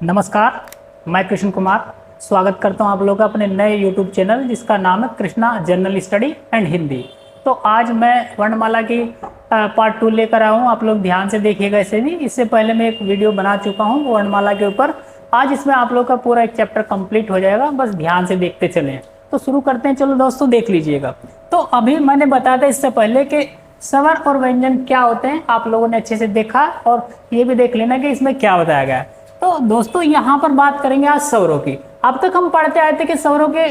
नमस्कार, मैं कृष्ण कुमार स्वागत करता हूं आप लोगों का अपने नए YouTube चैनल जिसका नाम है Krishna general study and Hindi. तो आज मैं वर्णमाला की पार्ट 2 लेकर आया हूं। आप लोग ध्यान से देखिएगा। इसे भी इससे पहले मैं एक वीडियो बना चुका हूं वर्णमाला के ऊपर। आज इसमें आप लोग का पूरा एक चैप्टर कंप्लीट हो जाएगा, बस ध्यान से देखते चलें। तो शुरू करते हैं, चलो दोस्तों देख लीजिएगा। तो अभी मैंने बताया था इससे पहले कि स्वर और व्यंजन क्या होते हैं, आप लोगों ने अच्छे से देखा और ये भी देख लेना कि इसमें क्या बताया गया है। तो दोस्तों यहाँ पर बात करेंगे आज स्वरों की। अब तक हम पढ़ते आए थे कि स्वरों के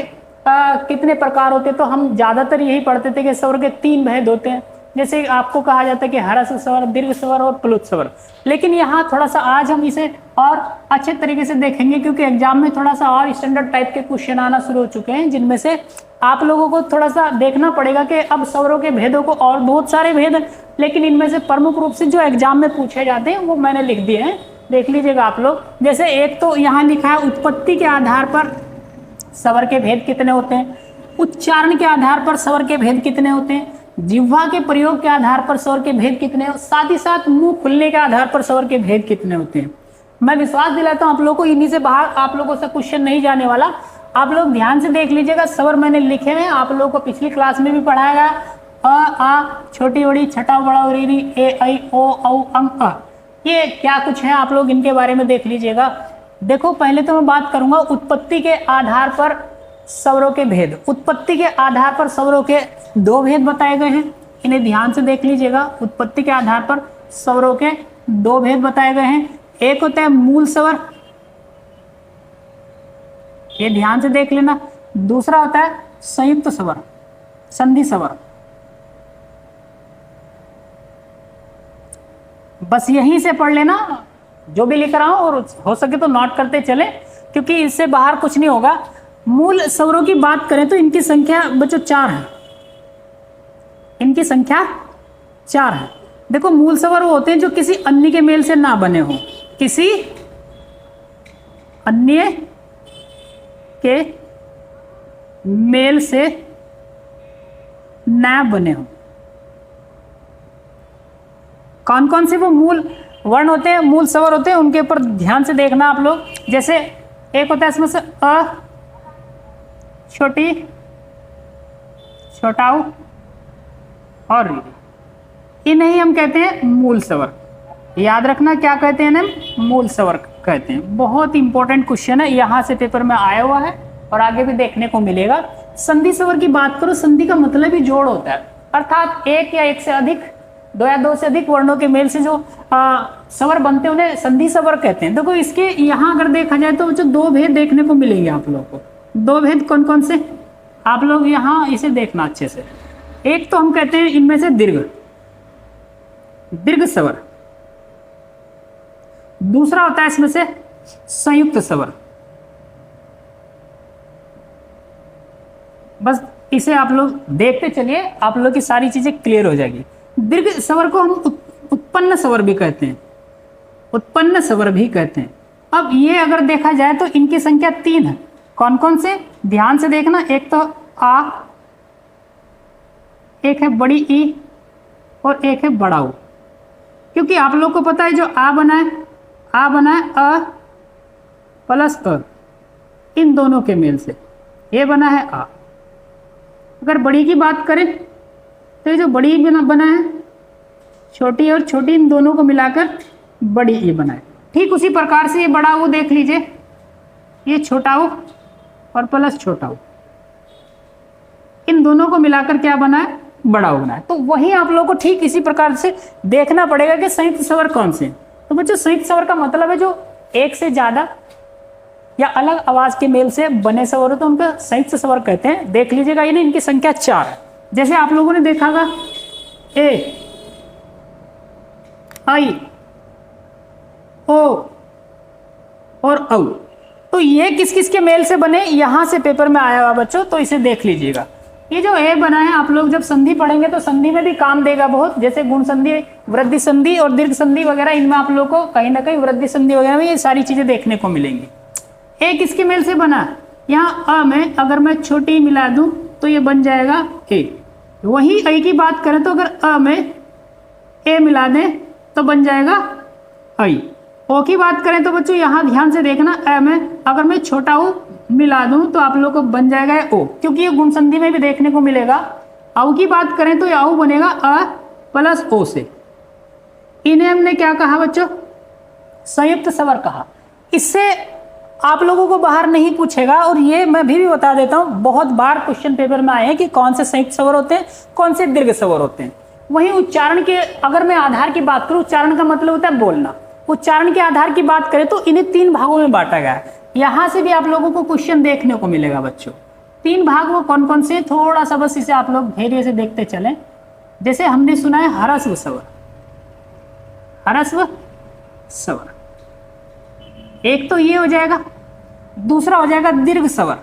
कितने प्रकार होते हैं, तो हम ज्यादातर यही पढ़ते थे कि स्वर के 3 भेद होते हैं। जैसे आपको कहा जाता है कि ह्रस्व स्वर, दीर्घ स्वर और प्लुत स्वर। लेकिन यहाँ थोड़ा सा आज हम इसे और अच्छे तरीके से देखेंगे, क्योंकि एग्जाम में थोड़ा सा और स्टैंडर्ड टाइप के क्वेश्चन आना शुरू हो चुके हैं, जिनमें से आप लोगों को थोड़ा सा देखना पड़ेगा कि अब स्वरों के भेदों को, और बहुत सारे भेद, लेकिन इनमें से प्रमुख रूप से जो एग्जाम में पूछे जाते हैं वो मैंने लिख दिए हैं, देख लीजिएगा आप लोग। जैसे एक तो यहाँ लिखा है उत्पत्ति के आधार पर स्वर के भेद कितने होते हैं, उच्चारण के आधार पर स्वर के भेद कितने होते हैं, जिह्वा के प्रयोग के आधार पर स्वर के भेद कितने हो, साथ ही साथ मुंह खुलने के आधार पर स्वर के भेद कितने होते हैं। मैं विश्वास दिलाता हूँ आप लोगों को, इन्हीं से बाहर आप लोगों से क्वेश्चन नहीं जाने वाला। आप लोग ध्यान से देख लीजिएगा। स्वर मैंने लिखे हैं, आप लोगों को पिछली क्लास में भी पढ़ाया गया। अ आ, छोटी बड़ी, छठा बड़ा, री, ए ऐ ओ औ अं अ, ये क्या कुछ है आप लोग इनके बारे में देख लीजिएगा। देखो पहले तो मैं बात करूंगा उत्पत्ति के आधार पर स्वरों के भेद। उत्पत्ति के आधार पर स्वरों के 2 भेद बताए गए हैं, इन्हें ध्यान से देख लीजिएगा। उत्पत्ति के आधार पर स्वरों के 2 भेद बताए गए हैं। एक होता है मूल स्वर, ये ध्यान से देख लेना। दूसरा होता है संयुक्त स्वर, संधि स्वर। बस यहीं से पढ़ लेना जो भी लिख रहा हूं, और हो सके तो नोट करते चले, क्योंकि इससे बाहर कुछ नहीं होगा। मूल स्वरों की बात करें तो इनकी संख्या बच्चों 4 है। इनकी संख्या 4 है। देखो मूल स्वर वो होते हैं जो किसी अन्य के मेल से ना बने हो, किसी अन्य के मेल से ना बने हो। कौन कौन से वो मूल वर्ण होते हैं, मूल स्वर होते हैं, उनके ऊपर ध्यान से देखना आप लोग। जैसे एक होता है इसमें से अ, छोटी, छोटा उ और री, इन्हें ही हम कहते हैं मूल स्वर। याद रखना क्या कहते हैं ना, मूल स्वर कहते हैं। बहुत इंपॉर्टेंट क्वेश्चन है, यहाँ से पेपर में आया हुआ है और आगे भी देखने को मिलेगा। संधि स्वर की बात करो, संधि का मतलब ही जोड़ होता है, अर्थात एक या एक से अधिक, 2 या 2 से अधिक वर्णों के मेल से जो स्वर बनते हैं उन्हें संधि स्वर कहते हैं। देखो इसके यहाँ अगर देखा जाए तो जो 2 भेद देखने को मिलेंगे आप लोगों को। 2 भेद कौन कौन से, आप लोग यहाँ इसे देखना अच्छे से। एक तो हम कहते हैं इनमें से दीर्घ, दीर्घ स्वर। दूसरा होता है इसमें से संयुक्त स्वर। बस इसे आप लोग देखते चलिए, आप लोग की सारी चीजें क्लियर हो जाएगी। दीर्घ स्वर को हम उत्पन्न स्वर भी कहते हैं, उत्पन्न स्वर भी कहते हैं। अब ये अगर देखा जाए तो इनकी संख्या 3 है। कौन कौन से, ध्यान से देखना। एक तो आ, एक है बड़ी ई और एक है बड़ा ऊ। क्योंकि आप लोग को पता है जो आ बना है अ प्लस अ, इन दोनों के मेल से ये बना है आ। अगर बड़ी की बात करें तो ये जो बड़ी बना है, छोटी और छोटी, इन दोनों को मिलाकर बड़ी ई बना है। ठीक उसी प्रकार से ये बड़ा ऊ देख लीजिए, ये छोटा ऊ और प्लस छोटा ऊ, इन दोनों को मिलाकर क्या बना है, बड़ा ऊ बना है। तो वही आप लोगों को ठीक इसी प्रकार से देखना पड़ेगा कि संयुक्त स्वर कौन से। तो बच्चों संयुक्त स्वर का मतलब है जो एक से ज्यादा या अलग आवाज के मेल से बने स्वर हो तो उनको संयुक्त स्वर कहते हैं। देख लीजिएगा, ये इनकी संख्या 4 है। जैसे आप लोगों ने देखा होगा ए, आई, ओ और औ। तो ये किस किस के मेल से बने, यहां से पेपर में आया हुआ बच्चों, तो इसे देख लीजिएगा। ये जो ए बना है, आप लोग जब संधि पढ़ेंगे तो संधि में भी काम देगा बहुत। जैसे गुण संधि, वृद्धि संधि और दीर्घ संधि वगैरह, इनमें आप लोग को कहीं ना कहीं वृद्धि संधि वगैरह में ये सारी चीजें देखने को मिलेंगी। ए किसके मेल से बना, यहाँ अ में अगर मैं छोटी मिला दूं तो ये बन जाएगा ए। वही ऐ की बात करें तो अगर अ में ए मिला दें तो बन जाएगा ऐ। ओ की बात करें तो बच्चों यहाँ ध्यान से देखना, ए में अगर मैं छोटा ऊ मिला दूं तो आप लोग को बन जाएगा ओ, क्योंकि ये गुण संधि में भी देखने को मिलेगा। औ की बात करें तो ये औ बनेगा अ प्लस ओ से। इन्हें हमने क्या कहा बच्चों, संयुक्त स्वर कहा। इससे आप लोगों को बाहर नहीं पूछेगा, और ये मैं भी बता देता हूं, बहुत बार क्वेश्चन पेपर में आए हैं कि कौन से संयुक्त स्वर होते हैं, कौन से दीर्घ स्वर होते हैं। वहीं उच्चारण के अगर मैं आधार की बात करूं, उच्चारण का मतलब होता है बोलना, उच्चारण के आधार की बात करें तो इन्हें 3 भागों में बांटा गया है। यहां से भी आप लोगों को क्वेश्चन देखने को मिलेगा बच्चों। 3 भाग वो कौन कौन से, थोड़ा सा बस इसे आप लोग धैर्य से देखते चलें। जैसे हमने सुना है ह्रस्व स्वर, ह्रस्व स्वर एक तो ये हो जाएगा, दूसरा हो जाएगा दीर्घ स्वर।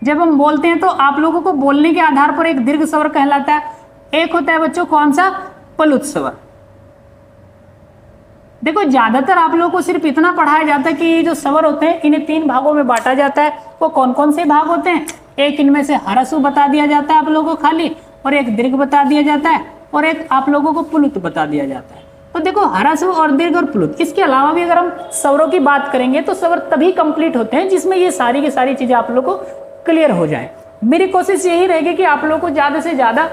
जब हम बोलते हैं तो आप लोगों को बोलने के आधार पर एक दीर्घ स्वर कहलाता है। एक होता है बच्चों कौन सा, प्लुत स्वर। देखो ज्यादातर आप लोगों को सिर्फ इतना पढ़ाया जाता है कि ये जो स्वर होते हैं इन्हें 3 भागों में बांटा जाता है। वो कौन कौन से भाग होते हैं, एक इनमें से ह्रस्व बता दिया जाता है आप लोगों को खाली, और एक दीर्घ बता दिया जाता है, और एक आप लोगों को प्लुत बता दिया जाता है। तो देखो ह्रस्व और दीर्घ और प्लुत, इसके अलावा भी अगर हम स्वरों की बात करेंगे तो स्वर तभी कंप्लीट होते हैं जिसमें ये सारी की सारी चीजें आप लोग को क्लियर हो जाए। मेरी कोशिश यही रहेगी कि आप लोगों को ज्यादा से ज्यादा,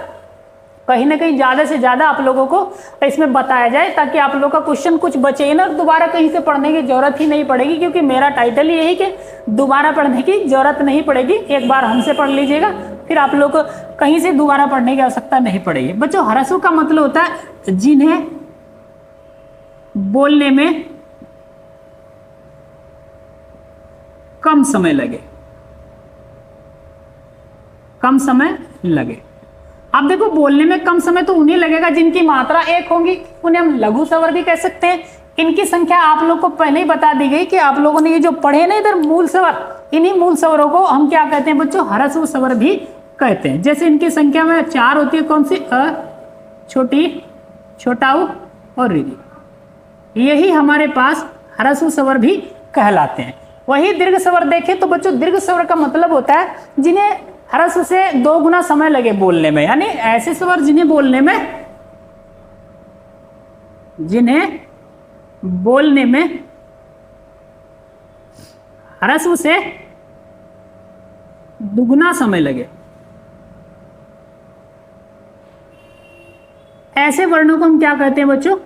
कहीं ना कहीं ज्यादा से ज्यादा आप लोगों को इसमें बताया जाए, ताकि आप लोगों का क्वेश्चन कुछ बचे ही ना, दोबारा कहीं से पढ़ने की जरूरत ही नहीं पड़ेगी। क्योंकि मेरा टाइटल ही यही कि दोबारा पढ़ने की जरूरत नहीं पड़ेगी, एक बार हमसे पढ़ लीजिएगा, फिर आप लोग को कहीं से दोबारा पढ़ने की आवश्यकता नहीं पड़ेगी। बच्चों ह्रस्व का मतलब होता है जिन्हें बोलने में कम समय लगे, कम समय लगे। अब देखो बोलने में कम समय तो उन्हें लगेगा जिनकी मात्रा एक होगी, उन्हें हम लघु स्वर भी कह सकते हैं। इनकी संख्या आप लोग को पहले ही बता दी गई कि आप लोगों ने ये जो पढ़े ना इधर मूल स्वर, इन्हीं मूल स्वरों को हम क्या कहते हैं बच्चों, ह्रस्व स्वर भी कहते हैं। जैसे इनकी संख्या में 4 होती है, कौन सी, अ, छोटी, छोटा ऊ और ऋ। यही हमारे पास ह्रस्व स्वर भी कहलाते हैं। वही दीर्घ स्वर देखें तो बच्चों दीर्घ स्वर का मतलब होता है जिन्हें ह्रस्व से 2 गुना समय लगे बोलने में, यानी ऐसे स्वर जिन्हें बोलने में, जिन्हें बोलने में ह्रस्व से दुगुना समय लगे, ऐसे वर्णों को हम क्या कहते हैं बच्चों,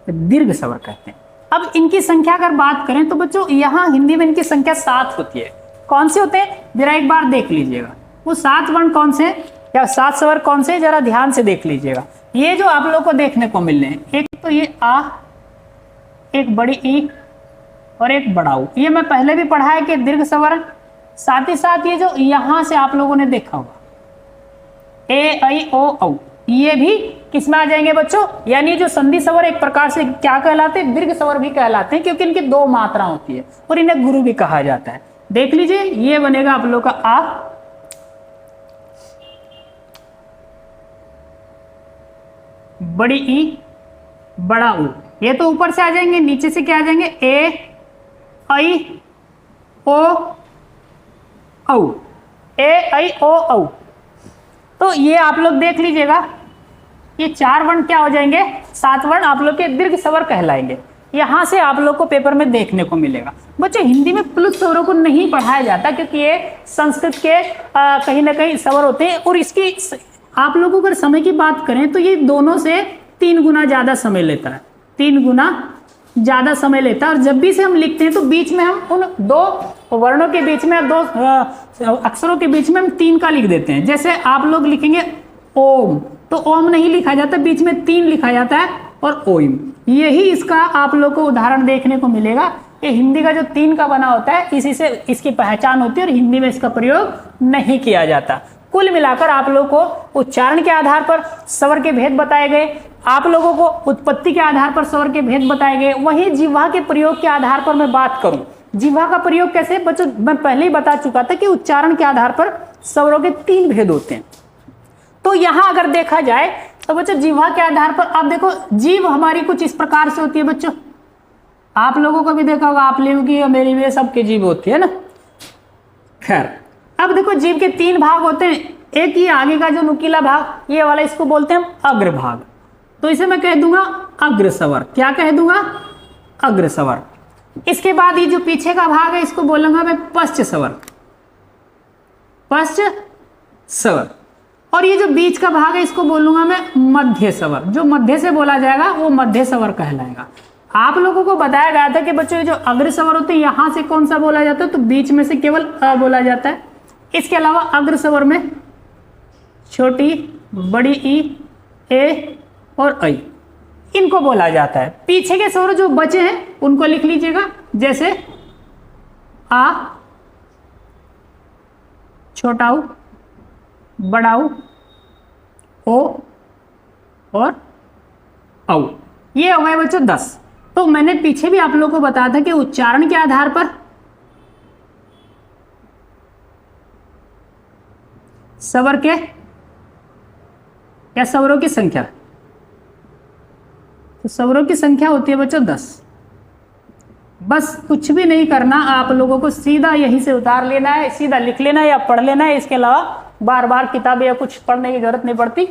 दीर्घ स्वर कहते हैं। अब इनकी संख्या अगर बात करें तो बच्चों यहां हिंदी में इनकी संख्या 7 होती है। कौन से होते हैं, जरा एक बार देख लीजिएगा, वो 7 वर्ण कौन से या 7 स्वर कौन से, जरा ध्यान से देख लीजिएगा। ये जो आप लोग को देखने को मिल रहे हैं, एक तो ये आ, एक बड़ी ई और एक बड़ा ऊ। ये मैं पहले भी पढ़ा है कि दीर्घ स्वर। साथ ही साथ ये जो यहां से आप लोगों ने देखा होगा ए, ऐ, ओ, औ, ये भी किसमें आ जाएंगे बच्चों, यानी जो संधि स्वर एक प्रकार से क्या कहलाते हैं, दीर्घ स्वर भी कहलाते हैं, क्योंकि इनकी 2 मात्रा होती है और इन्हें गुरु भी कहा जाता है। देख लीजिए ये बनेगा आप लोग का आ, बड़ी ई, बड़ा ऊ। ये तो ऊपर से आ जाएंगे, नीचे से क्या आ जाएंगे, ए, ऐ, ओ, औ, ए, ऐ, ओ, औ। तो ये आप लोग देख लीजिएगा, ये 4 वर्ण क्या हो जाएंगे, 7 वर्ण आप लोग के दीर्घ स्वर कहलाएंगे। यहां से आप लोग को पेपर में देखने को मिलेगा। बच्चों हिंदी में प्लुत स्वरों को नहीं पढ़ाया जाता, क्योंकि ये संस्कृत के कहीं ना कहीं स्वर होते हैं, और इसकी आप लोगों अगर समय की बात करें तो ये दोनों से 3 गुना ज्यादा समय लेता है, 3 गुना ज्यादा समय लेता है। और जब भी से हम लिखते हैं तो बीच में हम उन 2 वर्णों के बीच में, 2 अक्षरों के बीच में हम 3 का लिख देते हैं। जैसे आप लोग लिखेंगे ओम, तो ओम नहीं लिखा जाता, बीच में 3 लिखा जाता है और ओम। यही इसका आप लोग को उदाहरण देखने को मिलेगा कि हिंदी का जो 3 का बना होता है, इसी से इसकी पहचान होती है और हिंदी में इसका प्रयोग नहीं किया जाता। कुल मिलाकर आप लोग को उच्चारण के आधार पर स्वर के भेद बताए गए, आप लोगों को उत्पत्ति के आधार पर स्वर के भेद बताए गए। वहीं जिह्वा के प्रयोग के आधार पर मैं बात करूं, जिह्वा का प्रयोग कैसे बच्चों, मैं पहले ही बता चुका था कि उच्चारण के आधार पर स्वरों के 3 भेद होते हैं। तो यहां अगर देखा जाए तो बच्चों जिह्वा के आधार पर आप देखो, जीभ हमारी कुछ इस प्रकार से होती है बच्चों, आप लोगों को भी देखा होगा, आप लोगों की मेरी भी सबकी जीभ होती है ना। खैर अब देखो जीभ के 3 भाग होते हैं। एक ये आगे का जो नुकीला भाग, ये वाला इसको बोलते हैं अग्रभाग, तो इसे मैं कह दूंगा अग्र स्वर। क्या कह दूंगा? अग्र स्वर। इसके बाद ये जो पीछे का भाग है इसको बोलूंगा मैं पश्च स्वर, पश्च स्वर। और ये जो बीच का भाग है इसको बोलूंगा मैं मध्य स्वर। जो मध्य से बोला जाएगा वो मध्य स्वर कहलाएगा। आप लोगों को बताया गया था कि बच्चों ये जो अग्र स्वर होते हैं यहां से कौन सा बोला जाता है, तो बीच में से केवल अ बोला जाता है। इसके अलावा अग्र स्वर में छोटी, बड़ी ई, ए और ऐ इनको बोला जाता है। पीछे के स्वर जो बचे हैं उनको लिख लीजिएगा, जैसे आ, छोटा ऊ, बड़ा ऊ, ओ और औ। ये हो गए बच्चों 10। तो मैंने पीछे भी आप लोगों को बताया था कि उच्चारण के आधार पर स्वर के या स्वरों की संख्या, तो स्वरों की संख्या होती है बच्चों 10। बस कुछ भी नहीं करना, आप लोगों को सीधा यहीं से उतार लेना है, सीधा लिख लेना है या पढ़ लेना है। इसके अलावा बार बार किताबें या कुछ पढ़ने की जरूरत नहीं पड़ती,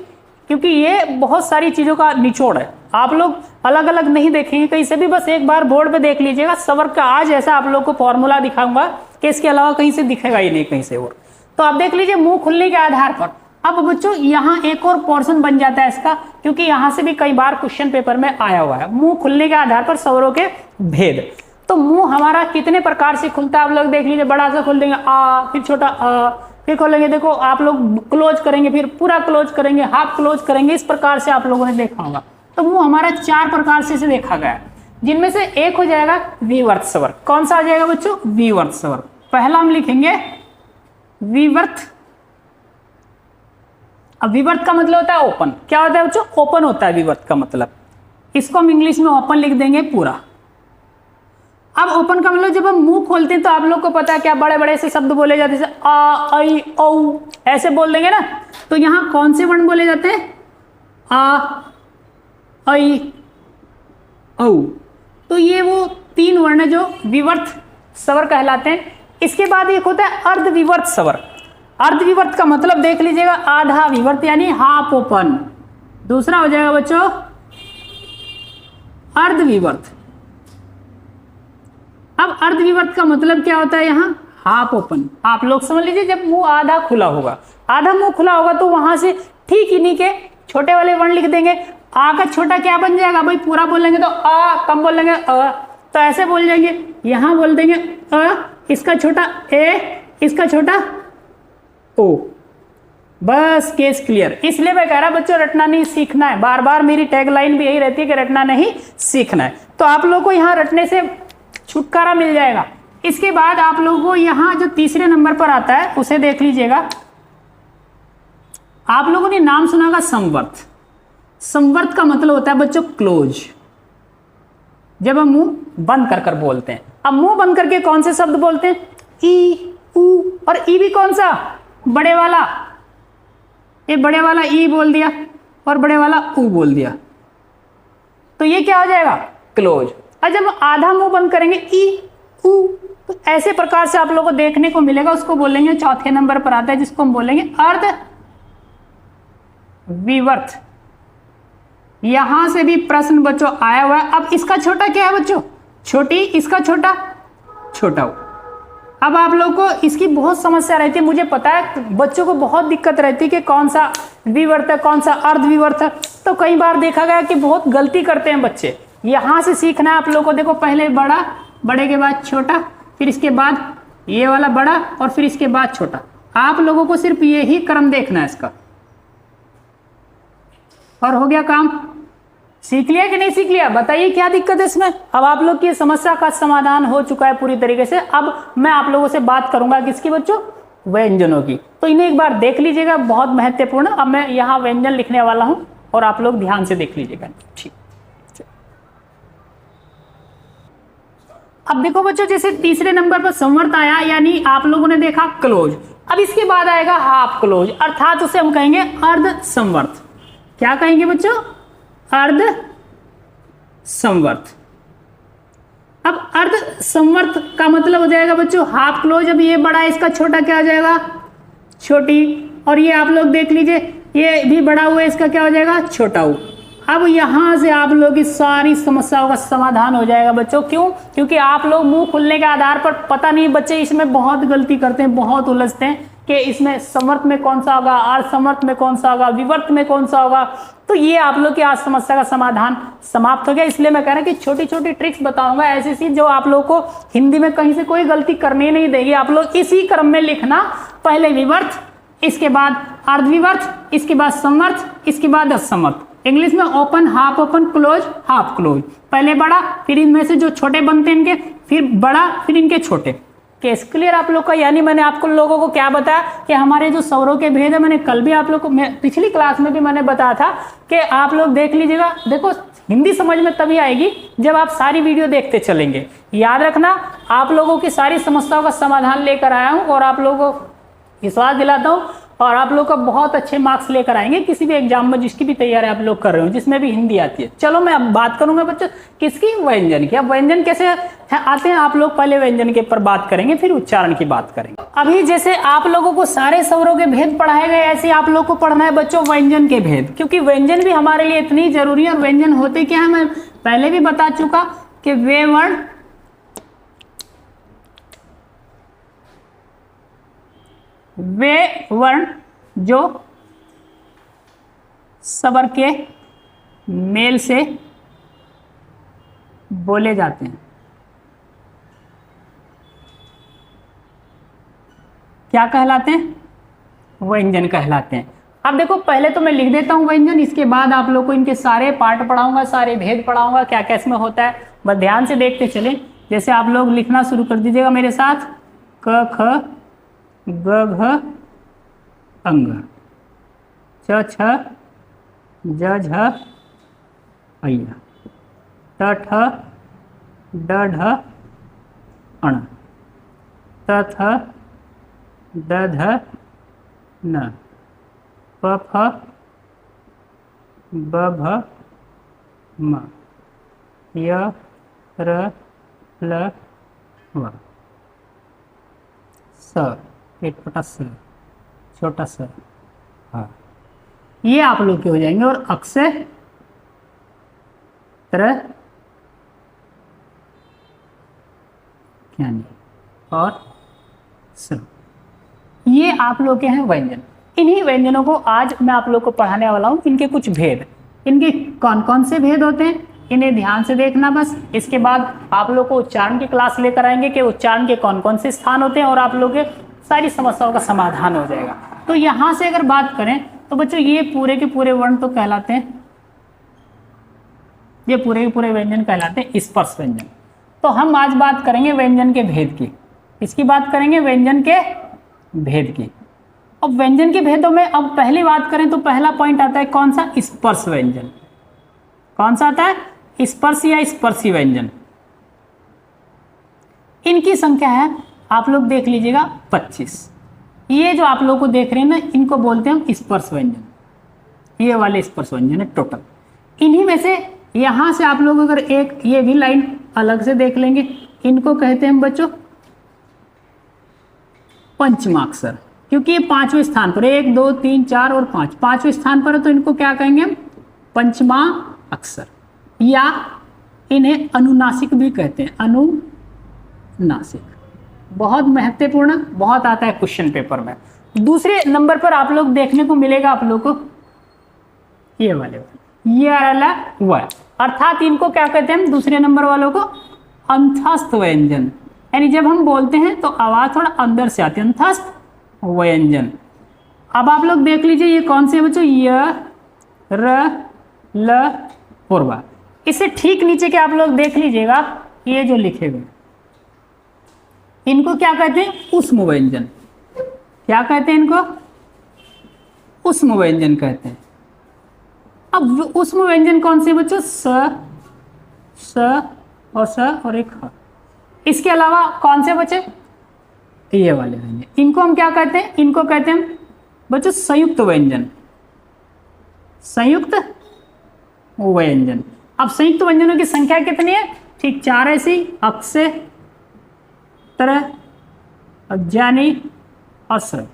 क्योंकि ये बहुत सारी चीजों का निचोड़ है। आप लोग अलग अलग नहीं देखेंगे कहीं से भी, बस एक बार बोर्ड पे देख लीजिएगा। स्वर का आज ऐसा आप लोग को फॉर्मूला दिखाऊंगा कि इसके अलावा कहीं से दिखेगा ही नहीं कहीं से और। तो आप देख लीजिए मुंह खुलने के आधार पर। अब बच्चों यहाँ एक और पोर्शन बन जाता है इसका, क्योंकि यहाँ से भी कई बार क्वेश्चन पेपर में आया हुआ है, मुंह खुलने के आधार पर स्वरों के भेद। तो मुंह हमारा कितने प्रकार से खुलता है आप लोग देख लीजिए। बड़ा सा खोल देंगे आ, फिर छोटा आ, फिर खोलेंगे, देखो आप लोग क्लोज करेंगे, फिर पूरा क्लोज करेंगे, हाफ क्लोज करेंगे। इस प्रकार से आप लोगों ने देखा होगा। तो मुंह हमारा 4 प्रकार से इसे देखा गया है, जिनमें से एक हो जाएगा विवर्त स्वर। कौन सा आ जाएगा बच्चों? विवर्त स्वर। पहला हम लिखेंगे विवर्त। अब विवर्त का मतलब होता है ओपन। क्या होता है बच्चों? ओपन होता है विवर्त का मतलब। इसको हम इंग्लिश में ओपन लिख देंगे पूरा। अब ओपन का मतलब जब हम मुंह खोलते हैं तो आप लोग को पता है क्या बड़े बड़े से शब्द बोले जाते हैं, जैसे आ, ऐ, औ, ऐसे बोल देंगे ना। तो यहाँ कौन से वर्ण बोले जाते हैं? आ, ऐ, औ। तो ये वो 3 वर्ण जो विवर्त स्वर कहलाते हैं। इसके बाद एक होता है अर्धविवर्त स्वर। अर्धविवर्त का मतलब देख लीजिएगा आधा विवर्त यानी हाफ ओपन। दूसरा हो जाएगा बच्चों अर्धविवर्त। अब अर्धविवर्त का मतलब क्या होता है? यहाँ हाफ ओपन। आप लोग समझ लीजिए जब मुंह आधा खुला होगा, आधा मुंह खुला होगा तो वहां से ठीक इन्हीं के छोटे वाले वर्ण लिख देंगे। आ का छोटा क्या बन जाएगा भाई? पूरा बोलेंगे तो आ, कम बोलेंगे अ, तो ऐसे बोल जाएंगे। यहां बोल देंगे अ, इसका छोटा ए, इसका छोटा ओ। बस केस क्लियर। इसलिए मैं कह रहा बच्चों रटना नहीं सीखना है। बार बार मेरी टैगलाइन भी यही रहती है कि रटना नहीं सीखना है। तो आप लोगों को यहाँ रटने से छुटकारा मिल जाएगा। इसके बाद आप लोगों को यहाँ जो तीसरे नंबर पर आता है उसे देख लीजिएगा। आप लोगों ने नाम सुना होगा संवर्त। संवर्त का मतलब होता है बच्चों क्लोज। जब हम मुंह बंद कर कर बोलते हैं। अब मुंह बंद करके कौन से शब्द बोलते हैं? ई, ऊ, और ई भी कौन सा? बड़े वाला। ये बड़े वाला ई बोल दिया और बड़े वाला ऊ बोल दिया, तो ये क्या हो जाएगा? क्लोज। और जब आधा मुंह बंद करेंगे ई, ऊ, तो ऐसे प्रकार से आप लोगों को देखने को मिलेगा। उसको बोलेंगे, चौथे नंबर पर आता है जिसको हम बोलेंगे अर्ध विवर्त। यहां से भी प्रश्न बच्चों आया हुआ है। अब इसका छोटा क्या है बच्चों? छोटी। इसका छोटा छोटा हो। अब आप लोग को इसकी बहुत समस्या रहती है, मुझे पता है बच्चों को बहुत दिक्कत रहती है कि कौन सा विवर्त है, कौन सा अर्धविवर्त है। तो कई बार देखा गया कि बहुत गलती करते हैं बच्चे। यहां से सीखना है आप लोग को। देखो पहले बड़ा, बड़े के बाद छोटा, फिर इसके बाद ये वाला बड़ा और फिर इसके बाद छोटा। आप लोगों को सिर्फ यही क्रम देखना है इसका, और हो गया काम। सीख लिया कि नहीं सीख लिया? बताइए क्या दिक्कत है इसमें? अब आप लोग की समस्या का समाधान हो चुका है पूरी तरीके से। अब मैं आप लोगों से बात करूंगा किसकी बच्चों? व्यंजनों की। तो इन्हें एक बार देख लीजिएगा, बहुत महत्वपूर्ण। अब मैं यहाँ व्यंजन लिखने वाला हूं और आप लोग ध्यान से देख लीजिएगा। ठीक। अब देखो बच्चों, जैसे तीसरे नंबर पर संवर्त आया, यानी आप लोगों ने देखा क्लोज। अब इसके बाद आएगा हाफ क्लोज, अर्थात उसे हम कहेंगे अर्ध संवर्त। क्या कहेंगे बच्चों? अर्ध संवर्त। अब अर्ध संवर्त का मतलब हो जाएगा बच्चों हाफ क्लोज। अब ये बड़ा, इसका छोटा क्या हो जाएगा? छोटी। और ये आप लोग देख लीजिए, ये भी बड़ा हुआ, इसका क्या हो जाएगा? छोटा हो। अब यहाँ से आप लोग की सारी समस्याओं का समाधान हो जाएगा बच्चों। क्यों? क्योंकि आप लोग मुंह खुलने के आधार पर पता नहीं बच्चे इसमें बहुत गलती करते हैं, बहुत उलझते हैं कि इसमें समर्थ में कौन सा होगा, अर्धसमर्थ में कौन सा होगा, विवर्त में कौन सा होगा। तो ये आप लोग की आज समस्या का समाधान समाप्त हो गया। इसलिए मैं कह रहा हूं कि छोटी छोटी ट्रिक्स बताऊंगा ऐसी सी जो आप लोग को हिंदी में कहीं से कोई गलती करनी नहीं देगी। आप लोग इसी क्रम में लिखना, पहले विवर्त, इसके बाद अर्धविवर्त, इसके बाद समर्थ, इसके बाद असमर्थ। इंग्लिश में open, half open, close, half close. पहले बड़ा, फिर इनमें से जो छोटे बनते हैं इनके, फिर बड़ा, फिर इनके छोटे। केस क्लियर आप लोग का? यानी मैंने आपको लोगों को क्या बताया कि हमारे जो स्वरों के भेद है, मैंने कल भी आप लोग को, पिछली क्लास में भी मैंने बताया था कि आप लोग देख लीजिएगा। देखो हिंदी समझ में तभी आएगी जब आप सारी वीडियो देखते चलेंगे। याद रखना, आप लोगों की सारी समस्याओं का समाधान लेकर आया हूं और आप लोगों को विश्वास दिलाता हूं और आप लोग का बहुत अच्छे मार्क्स लेकर आएंगे किसी भी एग्जाम में जिसकी भी तैयारी आप लोग कर रहे हो, जिसमें भी हिंदी आती है। चलो मैं अब बात करूंगा बच्चों किसकी, व्यंजन की। अब व्यंजन कैसे आते हैं आप लोग पहले व्यंजन के ऊपर बात करेंगे, फिर उच्चारण की बात करेंगे। अभी जैसे आप लोगों को सारे स्वरों के भेद पढ़ाए गए, ऐसे आप लोग को पढ़ना है बच्चों व्यंजन के भेद, क्योंकि व्यंजन भी हमारे लिए इतनी जरूरी है। और व्यंजन होते क्या है मैं पहले भी बता चुका कि वे वर्ण जो स्वर के मेल से बोले जाते हैं क्या कहलाते हैं? व्यंजन कहलाते हैं। अब देखो पहले तो मैं लिख देता हूं व्यंजन, इसके बाद आप लोग को इनके सारे पार्ट पढ़ाऊंगा, सारे भेद पढ़ाऊंगा, क्या क्या इसमें होता है, बस ध्यान से देखते चलें। जैसे आप लोग लिखना शुरू कर दीजिएगा मेरे साथ। क ख ग घ अंग, च छ ज झ अय्या, ट ठ ड ढ अण, त थ द ध न, प फ ब भ म, य र ल व, स पेटपटा स, छोटा स, हाँ, ये आप लोग के हो जाएंगे। और अक्षय तरह क्या नहीं और स, ये आप लोग के हैं व्यंजन। इन्हीं व्यंजनों को आज मैं आप लोग को पढ़ाने वाला हूं। इनके कुछ भेद, इनके कौन कौन से भेद होते हैं इन्हें ध्यान से देखना बस। इसके बाद आप लोग को उच्चारण की क्लास लेकर आएंगे कि उच्चारण के कौन कौन से स्थान होते हैं और आप लोग के सारी समस्याओं का समाधान हो जाएगा। तो यहां से अगर बात करें तो बच्चों ये पूरे के पूरे वर्ण तो कहलाते हैं, ये पूरे के पूरे व्यंजन कहलाते हैं स्पर्श व्यंजन। तो हम आज बात करेंगे व्यंजन के भेद की, इसकी बात करेंगे व्यंजन के भेद की। अब व्यंजन के भेदों में अब पहली बात करें तो पहला पॉइंट आता है कौन सा? स्पर्श व्यंजन। कौन सा आता है? स्पर्श या स्पर्शी व्यंजन। इनकी संख्या है आप लोग देख लीजिएगा 25। ये जो आप लोग को देख रहे हैं ना, इनको बोलते हैं स्पर्श व्यंजन। ये वाले स्पर्श व्यंजन है टोटल। इन्हीं में से यहां से आप लोग अगर एक ये भी लाइन अलग से देख लेंगे, इनको कहते हैं बच्चों पंचमाक्षर, क्योंकि ये पांचवें स्थान पर, 1 2 3 4 और 5 पांचवें स्थान पर है, तो इनको क्या कहेंगे हम? पंचमा अक्षर, या इन्हें अनुनासिक भी कहते हैं। अनुनासिक बहुत महत्वपूर्ण, बहुत आता है क्वेश्चन पेपर में। दूसरे नंबर पर आप लोग देखने को मिलेगा आप लोग को ये वाले, ये वाला व, अर्थात इनको क्या कहते हैं हम दूसरे नंबर वालों को? अंतस्थ व्यंजन। यानी जब हम बोलते हैं तो आवाज थोड़ा अंदर से आती है, अंतस्थ व्यंजन। अब आप लोग देख लीजिए ये कौन से बच्चों? य र ल और वा। इससे ठीक नीचे के आप लोग देख लीजिएगा ये जो लिखे हुए, इनको क्या कहते हैं? ऊष्म व्यंजन। क्या कहते हैं इनको? ऊष्म व्यंजन कहते हैं। अब ऊष्म व्यंजन कौन से बच्चों? स और स और एक ह। इसके अलावा कौन से बचे? ये वाले व्यंजन। इनको हम क्या कहते हैं? इनको कहते हैं बच्चों संयुक्त व्यंजन। संयुक्त व्यंजन। अब संयुक्त व्यंजनों की संख्या कितनी है? ठीक 4 ऐसी, अक्षय तरह, अज्ञानी और स्वर।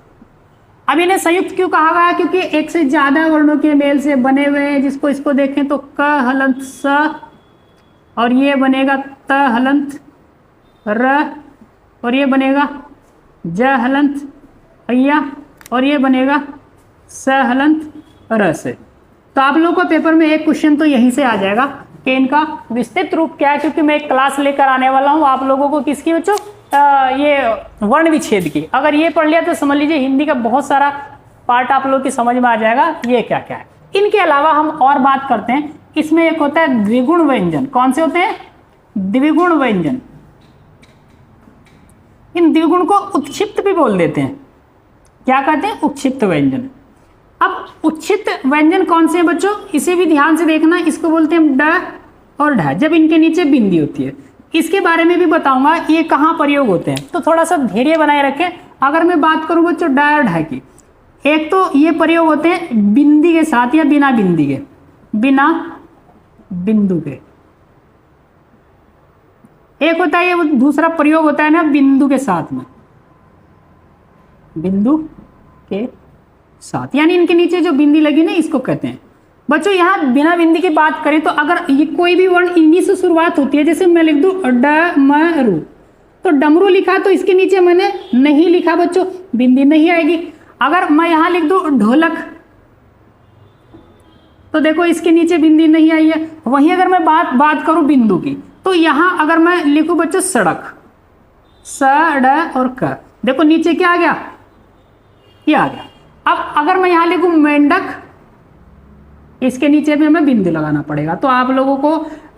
अब इन्हें संयुक्त क्यों कहा गया, क्योंकि एक से ज्यादा वर्णों के मेल से बने हुए हैं। जिसको इसको देखें तो क हलंत स, और ये बनेगा त हलंत र, और ये बनेगा ज हलंत अय्या, और ये बनेगा स हलंत र से। तो आप लोगों को पेपर में एक क्वेश्चन तो यहीं से आ जाएगा कि इनका विस्तृत रूप क्या है, क्योंकि मैं एक क्लास लेकर आने वाला हूं आप लोगों को किसकी बच्चों, ये वर्ण विच्छेद की। अगर ये पढ़ लिया तो समझ लीजिए हिंदी का बहुत सारा पार्ट आप लोग की समझ में आ जाएगा ये क्या क्या है। इनके अलावा हम और बात करते हैं, इसमें एक होता है द्विगुण व्यंजन। कौन से होते हैं? द्विगुण व्यंजन। इन द्विगुण को उत्क्षिप्त भी बोल देते हैं। क्या कहते हैं? उत्क्षिप्त व्यंजन। अब उत्क्षिप्त व्यंजन कौन से हैं बच्चों, इसे भी ध्यान से देखना। इसको बोलते हैं ड और ढ, जब इनके नीचे बिंदी होती है। इसके बारे में भी बताऊंगा ये कहाँ प्रयोग होते हैं, तो थोड़ा सा धैर्य बनाए रखें। अगर मैं बात करूं बच्चों ड और ढ की, एक तो ये प्रयोग होते हैं बिंदी के साथ या बिना बिंदी के, बिना बिंदु के। एक होता है ये दूसरा प्रयोग होता है ना बिंदु के साथ में, बिंदु के साथ, यानी इनके नीचे जो बिंदी लगी ना इसको कहते हैं। बच्चों यहाँ बिना बिंदी की बात करें तो अगर ये कोई भी वर्ण इन्हीं से शुरुआत होती है, जैसे मैं लिख दूं ड म रू, तो डमरू लिखा तो इसके नीचे मैंने नहीं लिखा बच्चों, बिंदी नहीं आएगी। अगर मैं यहाँ लिख दूं ढोलक, तो देखो इसके नीचे बिंदी नहीं आई है। वहीं अगर मैं बात करूं बिंदु की, तो यहाँ अगर मैं लिखूं बच्चों सड़क, स ड और क, देखो नीचे क्या आ गया, ये आ गया। अब अगर मैं यहाँ लिखूं मेंढक, इसके नीचे भी हमें बिंदु लगाना पड़ेगा। तो आप लोगों को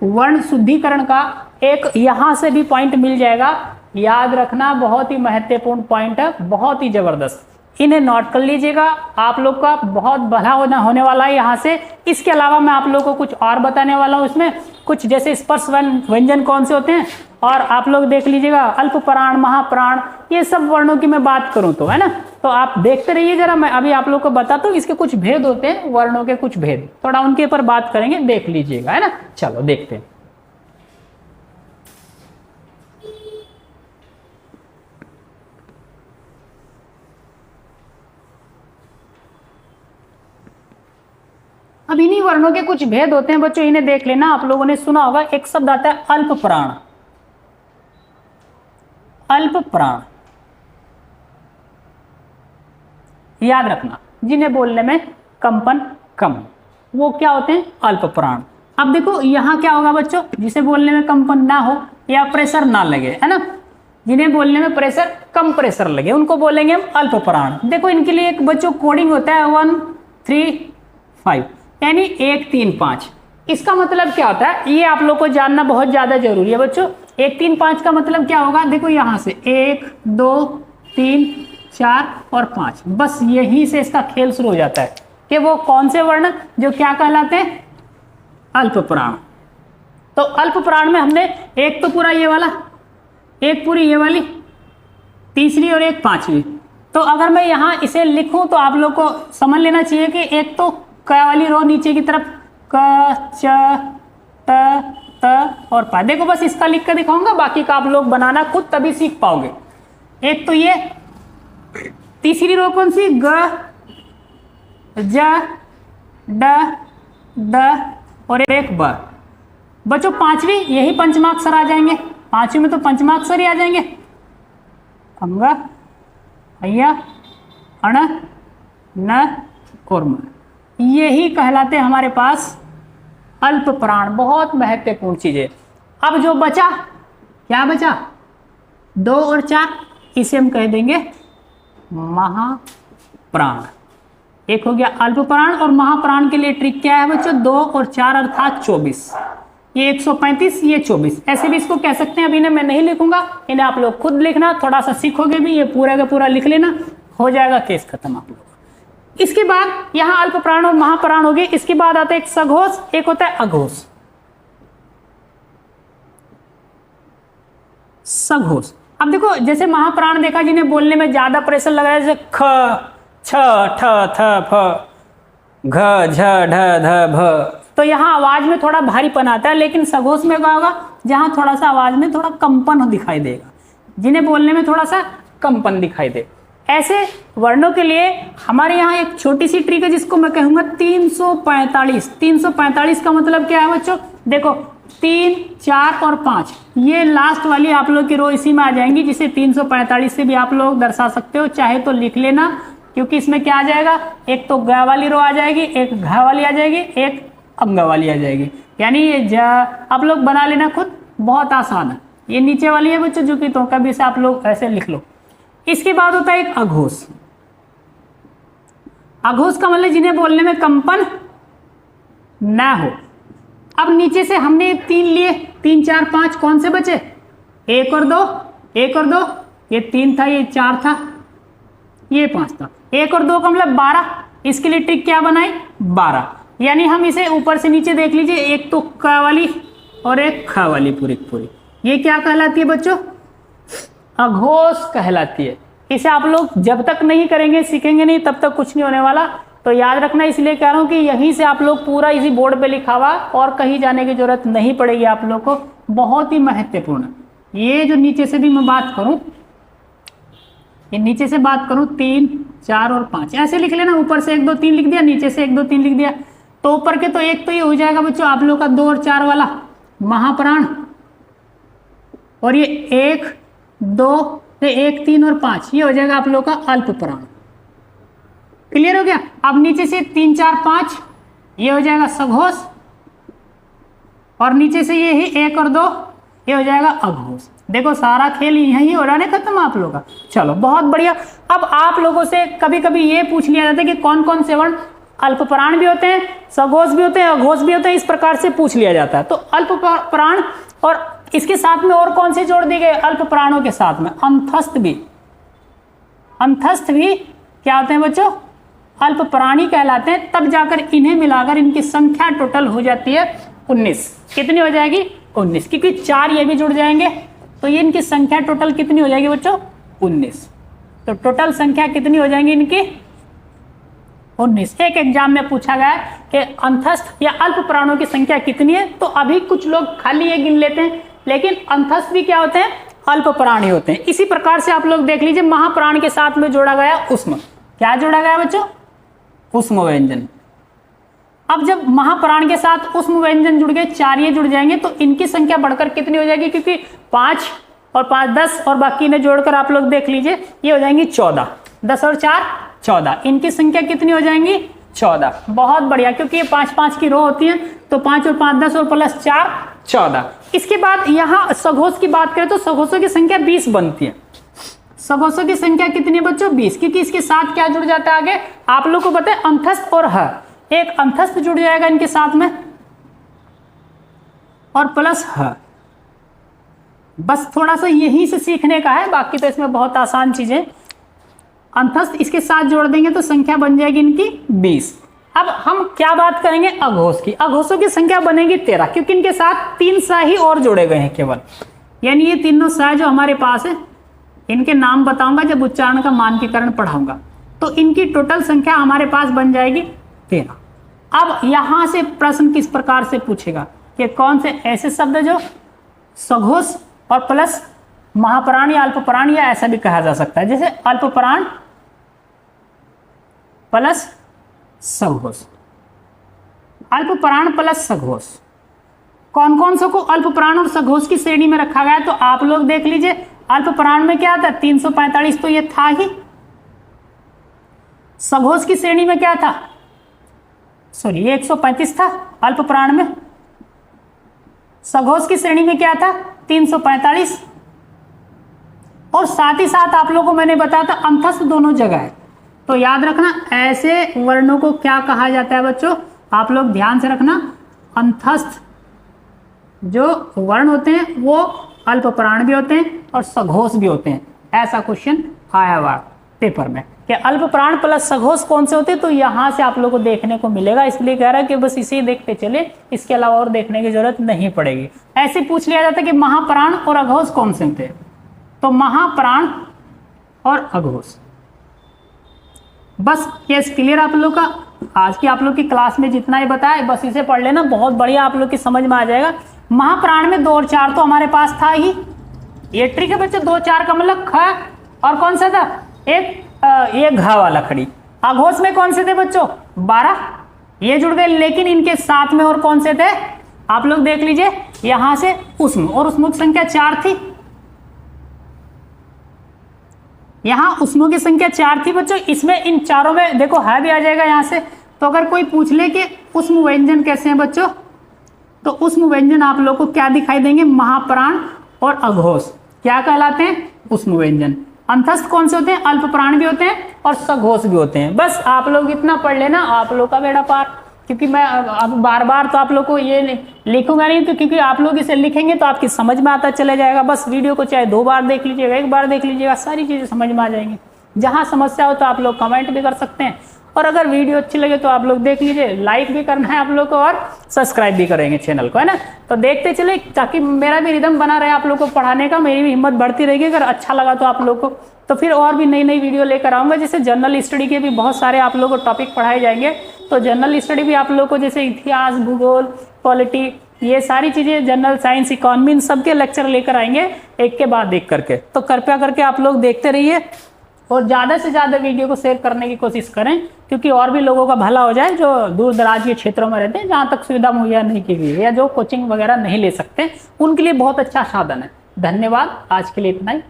वर्ण शुद्धिकरण का एक यहां से भी पॉइंट मिल जाएगा, याद रखना, बहुत ही महत्वपूर्ण पॉइंट है, बहुत ही जबरदस्त। इन्हें नोट कर लीजिएगा, आप लोग का बहुत भला होने वाला है यहाँ से। इसके अलावा मैं आप लोगों को कुछ और बताने वाला हूँ, इसमें कुछ जैसे स्पर्श व्यंजन कौन से होते हैं, और आप लोग देख लीजिएगा अल्प प्राण, महाप्राण, ये सब वर्णों की मैं बात करूं तो, है ना। तो आप देखते रहिए जरा, मैं अभी आप लोग को बताता हूँ इसके कुछ भेद होते हैं, वर्णों के कुछ भेद, थोड़ा उनके ऊपर बात करेंगे, देख लीजिएगा, है ना। चलो देखते हैं। अब इन्हीं वर्णों के कुछ भेद होते हैं बच्चों, इन्हें देख लेना। आप लोगों ने सुना होगा एक शब्द आता है अल्प प्राण, अल्प प्राण, याद रखना, जिन्हें बोलने में कंपन कम, वो क्या होते हैं? अल्प प्राण। अब देखो यहां क्या होगा बच्चों, जिसे बोलने में कंपन ना हो या प्रेशर ना लगे, है ना, जिन्हें बोलने में प्रेशर कम प्रेशर लगे, उनको बोलेंगे हम अल्प प्राण। देखो इनके लिए एक बच्चों कोडिंग होता है 1 3 5, यानी 1 3 5। इसका मतलब क्या होता है ये आप लोग को जानना बहुत ज्यादा जरूरी है बच्चों। 1 3 5 का मतलब क्या होगा, देखो यहां से 1 2 3 4 और 5, बस यहीं से इसका खेल शुरू हो जाता है कि वो कौन से वर्ण जो क्या कहलाते हैं? अल्प प्राण। तो अल्प प्राण में हमने एक तो पूरा ये वाला, एक पूरी ये वाली, तीसरी और एक पांचवी। तो अगर मैं यहां इसे लिखूं तो आप लोग को समझ लेना चाहिए कि एक तो क वाली रो नीचे की तरफ, क च त त और पा। देखो बस इसका लिख कर दिखाऊंगा, बाकी का आप लोग बनाना खुद, तभी सीख पाओगे। एक तो ये तीसरी रो कौन सी, ग ज ड द और एक ब। बच्चों पांचवी यही पंचमाक्षर आ जाएंगे, पांचवी में तो पंचमाक्षर ही आ जाएंगे, अंग अय्या अण न और म, यही कहलाते हैं हमारे पास अल्प प्राण। बहुत महत्वपूर्ण चीज है। अब जो बचा, क्या बचा, 2 और 4, इसे हम कह देंगे महाप्राण। एक हो गया अल्प प्राण, और महाप्राण के लिए ट्रिक क्या है बच्चों, 2 और 4 अर्थात 24, ये 135, ये 24, ऐसे भी इसको कह सकते हैं। अभी इन्हें मैं नहीं लिखूंगा, इन्हें आप लोग खुद लिखना, थोड़ा सा सीखोगे भी, ये पूरा का पूरा लिख लेना, हो जाएगा केस खत्म आप लोग। इसके बाद यहां अल्प प्राण और महाप्राण हो गए। इसके बाद आता है एक सघोष, एक होता है अघोष। सघोष, अब देखो जैसे महाप्राण देखा जिन्हें बोलने में ज्यादा प्रेशर लग रहा है, जैसे ख छ ठ थ फ घ झ ढ ध भ, तो यहाँ आवाज में थोड़ा भारीपन आता है। लेकिन सघोष में क्या होगा, जहां थोड़ा सा आवाज में थोड़ा कंपन दिखाई देगा, जिन्हें बोलने में थोड़ा सा कंपन दिखाई दे, ऐसे वर्णों के लिए हमारे यहाँ एक छोटी सी ट्रिक है जिसको मैं कहूँगा 345। 345 का मतलब क्या है बच्चों? देखो 3, 4 और 5 ये लास्ट वाली आप लोग की रो इसी में आ जाएंगी, जिसे 345 से भी आप लोग दर्शा सकते हो। चाहे तो लिख लेना, क्योंकि इसमें क्या आ जाएगा, एक तो ग वाली रो आ जाएगी, एक घ वाली आ जाएगी, एक अंग वाली आ जाएगी। यानी ये आप लोग बना लेना खुद, बहुत आसान है। ये नीचे वाली है बच्चों जो कि तो कभी से आप लोग ऐसे लिख लो। इसके बाद होता है एक अघोष। अघोष का मतलब जिन्हें बोलने में कंपन ना हो। अब नीचे से हमने 3 लिए, 3, 4, 5 कौन से बचे? 1 और 2, 1 और 2, ये 3 था, ये 4 था, ये 5 था। 1 और 2 का मतलब 12। इसके लिए ट्रिक क्या बनाई? 12। यानी हम इसे ऊपर से नीचे देख लीजिए, एक तो क वाली और एक ख वाली पूरी पूरी, ये क्या कहलाती है बच्चों? अघोष कहलाती है। इसे आप लोग जब तक नहीं करेंगे, सीखेंगे नहीं, तब तक कुछ नहीं होने वाला। तो याद रखना, इसलिए कह रहा हूं कि यहीं से आप लोग पूरा इसी बोर्ड पे लिखा हुआ और कहीं जाने की जरूरत नहीं पड़ेगी आप लोग को। बहुत ही महत्वपूर्ण। ये जो नीचे से भी मैं बात करूं, ये नीचे से बात करूं 3, 4 और 5 ऐसे लिख लेना। ऊपर से 1, 2, 3 लिख दिया, नीचे से 1, 2, 3 लिख दिया। तो ऊपर के तो एक तो ये हो जाएगा बच्चों आप लोग का 2 और 4 वाला महाप्राण, और ये 1, 2, 1, 3 और 5 ये हो जाएगा आप लोग का अल्प प्राण। क्लियर हो गया? अब नीचे से 3, 4, 5 ये हो जाएगा सघोष, और नीचे से ये ही 1 और 2 ये हो जाएगा अघोष। देखो सारा खेल यही हो रहा है, खत्म आप लोग का। चलो बहुत बढ़िया। अब आप लोगों से कभी कभी ये पूछ लिया जाता है कि कौन कौन से वर्ण अल्प प्राण भी होते हैं, सघोष भी होते हैं, अघोष भी होते हैं, इस प्रकार से पूछ लिया जाता है। तो अल्प प्राण और इसके साथ में और कौन से जोड़ दिए गए? अल्प प्राणों के साथ में अंतस्थ भी। अंतस्थ भी क्या होते हैं बच्चों? अल्प प्राणी कहलाते हैं। तब जाकर इन्हें मिलाकर इनकी संख्या टोटल हो जाती है 19। कितनी हो जाएगी? 19, क्योंकि 4 ये भी जुड़ जाएंगे, तो ये इनकी संख्या टोटल कितनी हो जाएगी बच्चों? 19। तो टोटल संख्या कितनी हो जाएंगी इनकी? 19। एक एग्जाम में पूछा गया है कि अंतस्थ या अल्प प्राणों की संख्या कितनी है, तो अभी कुछ लोग खाली ये गिन लेते हैं, लेकिन अंतस्थ भी क्या होते हैं? अल्प प्राणी होते हैं। इसी प्रकार से आप लोग देख लीजिए, महाप्राण के साथ में जोड़ा गया उष्म। क्या जोड़ा गया बच्चों? उष्म व्यंजन। अब जब महाप्राण के साथ उष्म व्यंजन जुड़ गए, 4 ये जुड़ जाएंगे, तो इनकी संख्या बढ़कर कितनी हो जाएगी? क्योंकि 5 और 5 10 और बाकी ने जोड़कर आप लोग देख लीजिए, ये हो जाएंगी 14। 10 और 4 14। इनकी संख्या कितनी हो जाएंगी? 14। बहुत बढ़िया, क्योंकि ये 5 5 की रो होती है, तो 5 और 5 10 और प्लस 4 14। इसके बाद यहाँ सघोष की बात करें तो सघोषों की संख्या 20 बनती है। सघोषों की संख्या कितनी है बच्चों? 20, क्योंकि इसके साथ क्या जुड़ जाता है आगे आप लोग को पता है? अंतस्थ और ह। एक अंतस्थ जुड़ जाएगा इनके साथ में और प्लस ह। बस थोड़ा सा यहीं से सीखने का है, बाकी तो इसमें बहुत आसान चीजें। अंतस्थ इसके साथ जोड़ देंगे तो संख्या बन जाएगी इनकी 20। अब हम क्या बात करेंगे? अघोष की। अघोषों की संख्या बनेगी 13, क्योंकि इनके साथ 3 सा ही और जोड़े गए हैं केवल। यानी ये तीनों सा जो हमारे पास है, इनके नाम बताऊंगा जब उच्चारण का मानकीकरण पढ़ाऊंगा, तो इनकी टोटल संख्या हमारे पास बन जाएगी 13। अब यहां से प्रश्न किस प्रकार से पूछेगा कि कौन से ऐसे शब्द जो सघोष और प्लस महाप्राण या अल्पप्राण, या ऐसा भी कहा जा सकता है, जैसे अल्पप्राण प्लस सघोष, अल्पप्राण प्लस सघोष। कौन कौन सा को अल्पप्राण और सघोष की श्रेणी में रखा गया है? तो आप लोग देख लीजिए, अल्पप्राण में क्या था? 345 तो ये था ही। सघोष की श्रेणी में क्या था? सॉरी, 135 था अल्पप्राण में। सघोष की श्रेणी में क्या था? 345। और साथ ही साथ आप लोगों को मैंने बताया था अंतस्थ दोनों जगह है। तो याद रखना, ऐसे वर्णों को क्या कहा जाता है बच्चों? आप लोग ध्यान से रखना, अंतस्थ जो वर्ण होते हैं वो अल्पप्राण भी होते हैं और सघोष भी होते हैं। ऐसा क्वेश्चन आया हुआ पेपर में कि अल्पप्राण प्लस सघोष कौन से होते हैं, तो यहां से आप लोगों को देखने को मिलेगा। इसलिए कह रहा है कि बस इसे देखते चले, इसके अलावा और देखने की जरूरत नहीं पड़ेगी। ऐसे पूछ लिया जाता है कि महाप्राण और अघोष कौन से होते हैं, तो महाप्राण और अघोष। बस केस क्लियर आप लोग का। आज की आप लोग की क्लास में जितना ही बताया बस इसे पढ़ लेना, बहुत बढ़िया आप लोग की समझ में आ जाएगा। महाप्राण में 2 और 4 तो हमारे पास था ही, ये ट्रिक है बच्चे। 2 4 का मतलब ख, और कौन सा था? एक ये घ वाला खड़ी। अघोष में कौन से थे बच्चों? 12, ये जुड़ गए। लेकिन इनके साथ में और कौन से थे आप लोग देख लीजिए, यहां से उष्म, और उष्मों की संख्या 4 थी। यहां उष्मों की संख्या 4 थी बच्चों। इसमें इन चारों में देखो है भी आ जाएगा यहां से। तो अगर कोई पूछ ले कि उष्म व्यंजन कैसे हैं बच्चों, तो उष्म व्यंजन आप लोग को क्या दिखाई देंगे? महाप्राण और अघोष क्या कहलाते हैं? उष्म व्यंजन। अंतस्थ कौन से होते हैं? अल्प प्राण भी होते हैं और सघोष भी होते हैं। बस आप लोग इतना पढ़ लेना, आप लोग का बेड़ा पार। क्योंकि मैं अब बार बार तो आप लोग को ये लिखूंगा नहीं, तो क्योंकि आप लोग इसे लिखेंगे तो आपकी समझ में आता चला जाएगा। बस वीडियो को चाहे 2 बार देख लीजिएगा, 1 बार देख लीजिएगा, सारी चीजें समझ में आ जाएंगी। जहां समस्या हो तो आप लोग कमेंट भी कर सकते हैं, और अगर वीडियो अच्छी लगे तो आप लोग देख लीजिए, लाइक भी करना है आप लोग को और सब्सक्राइब भी करेंगे चैनल को, है ना। तो देखते चले ताकि मेरा भी रिदम बना रहे आप लोग को पढ़ाने का, मेरी भी हिम्मत बढ़ती रहेगी। अगर अच्छा लगा तो आप लोग को, तो फिर और भी नई नई वीडियो लेकर आऊंगा। जैसे जनरल स्टडी के भी बहुत सारे आप लोग को टॉपिक पढ़ाए जाएंगे। तो जनरल स्टडी भी आप लोग को जैसे इतिहास, भूगोल, पॉलिटी, ये सारी चीजें, जनरल साइंस, इकोनॉमी, इन सबके लेक्चर लेकर आएंगे एक के बाद एक करके। तो कृपया करके आप लोग देखते रहिए और ज़्यादा से ज़्यादा वीडियो को शेयर करने की कोशिश करें, क्योंकि और भी लोगों का भला हो जाए जो दूर दराज के क्षेत्रों में रहते हैं, जहाँ तक सुविधा मुहैया नहीं की गई है या जो कोचिंग वगैरह नहीं ले सकते, उनके लिए बहुत अच्छा साधन है। धन्यवाद, आज के लिए इतना ही।